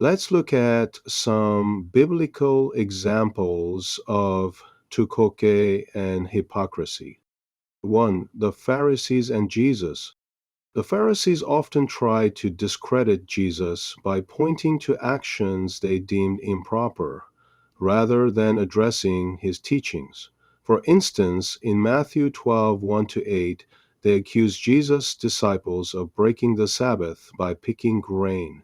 Let's look at some biblical examples of Quoque and hypocrisy. One, the Pharisees and Jesus. The Pharisees often tried to discredit Jesus by pointing to actions they deemed improper, rather than addressing his teachings. For instance, in Matthew 12, 1-8, they accused Jesus' disciples of breaking the Sabbath by picking grain.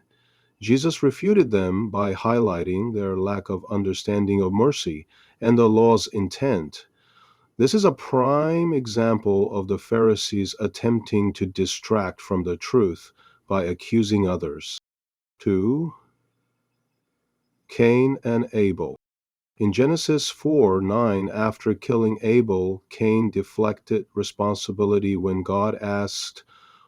Jesus refuted them by highlighting their lack of understanding of mercy and the law's intent. This is a prime example of the Pharisees attempting to distract from the truth by accusing others. 2. Cain and Abel. In Genesis 4:9, after killing Abel, Cain deflected responsibility when God asked,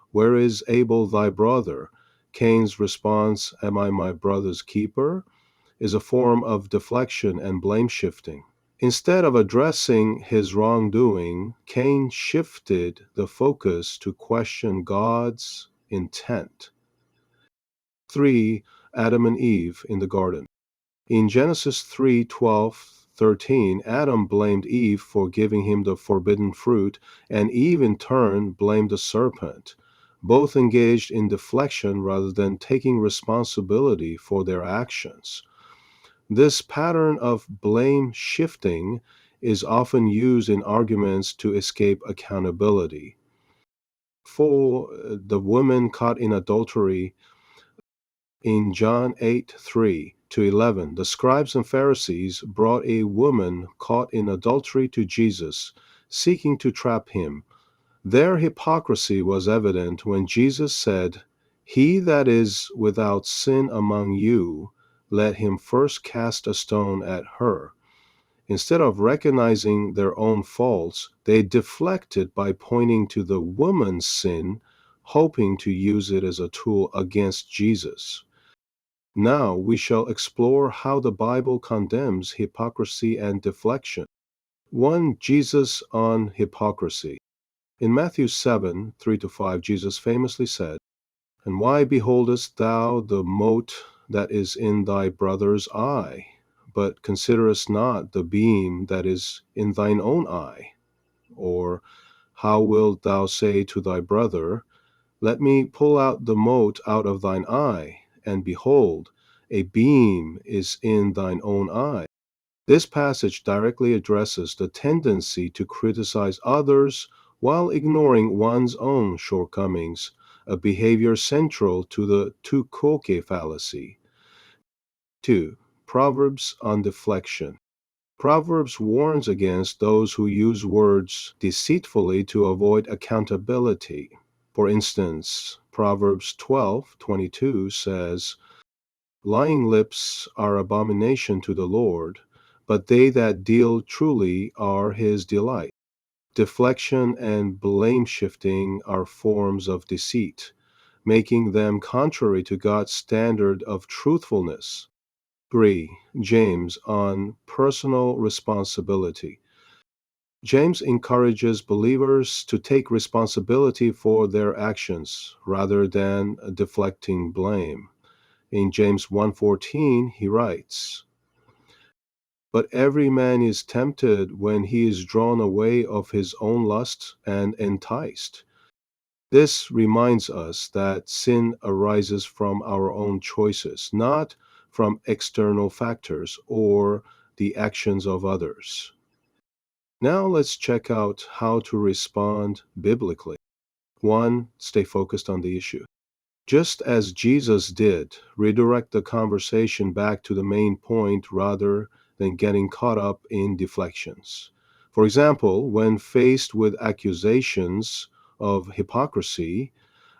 "Where is Abel thy brother?" Cain's response, "Am I my brother's keeper?" is a form of deflection and blame shifting. Instead of addressing his wrongdoing, Cain shifted the focus to question God's intent. 3. Adam and Eve in the garden. In Genesis 3:12-13, Adam blamed Eve for giving him the forbidden fruit, and Eve in turn blamed the serpent. Both engaged in deflection rather than taking responsibility for their actions. This pattern of blame shifting is often used in arguments to escape accountability. For the woman caught in adultery, in John 8:3-11, the scribes and Pharisees brought a woman caught in adultery to Jesus, seeking to trap him. Their hypocrisy was evident when Jesus said, "He that is without sin among you, let him first cast a stone at her." Instead of recognizing their own faults, they deflected by pointing to the woman's sin, hoping to use it as a tool against Jesus. Now we shall explore how the Bible condemns hypocrisy and deflection. 1. Jesus on hypocrisy. In Matthew 7:3-5, Jesus famously said, "And why beholdest thou the mote that is in thy brother's eye, but considerest not the beam that is in thine own eye? Or how wilt thou say to thy brother, Let me pull out the mote out of thine eye, and behold, a beam is in thine own eye?" This passage directly addresses the tendency to criticize others while ignoring one's own shortcomings, a behavior central to the Quoque Fallacy. 2. Proverbs on deflection. Proverbs warns against those who use words deceitfully to avoid accountability. For instance, Proverbs 12:22 says, "Lying lips are abomination to the Lord, but they that deal truly are his delight." Deflection and blame shifting are forms of deceit, making them contrary to God's standard of truthfulness. 3. James on personal responsibility. James encourages believers to take responsibility for their actions rather than deflecting blame. In James 1:14, he writes, "But every man is tempted when he is drawn away of his own lust and enticed." This reminds us that sin arises from our own choices, not from external factors or the actions of others. Now let's check out how to respond biblically. 1. Stay focused on the issue. Just as Jesus did, redirect the conversation back to the main point rather than getting caught up in deflections. For example, when faced with accusations of hypocrisy,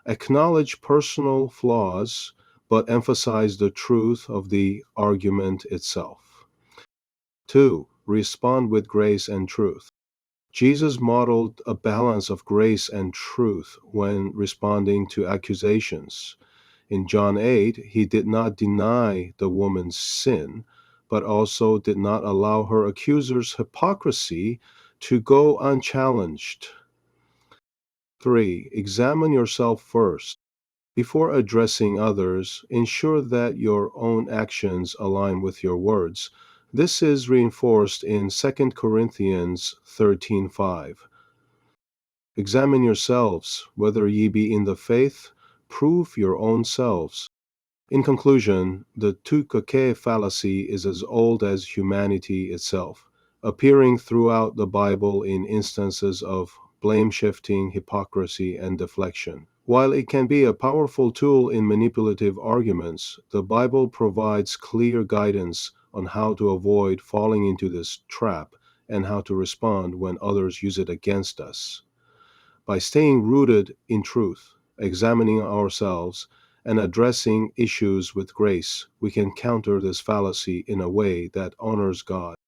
acknowledge personal flaws but emphasize the truth of the argument itself. 2. Respond with grace and truth. Jesus modeled a balance of grace and truth when responding to accusations. In John 8, he did not deny the woman's sin, but also did not allow her accuser's hypocrisy to go unchallenged. 3. Examine yourself first. Before addressing others, ensure that your own actions align with your words. This is reinforced in 2 Corinthians 13:5. Examine yourselves, whether ye be in the faith, prove your own selves. In conclusion, the Quoque Fallacy is as old as humanity itself, appearing throughout the Bible in instances of blame shifting, hypocrisy, and deflection. While it can be a powerful tool in manipulative arguments, the Bible provides clear guidance on how to avoid falling into this trap and how to respond when others use it against us. By staying rooted in truth, examining ourselves, and addressing issues with grace, we can counter this fallacy in a way that honors God.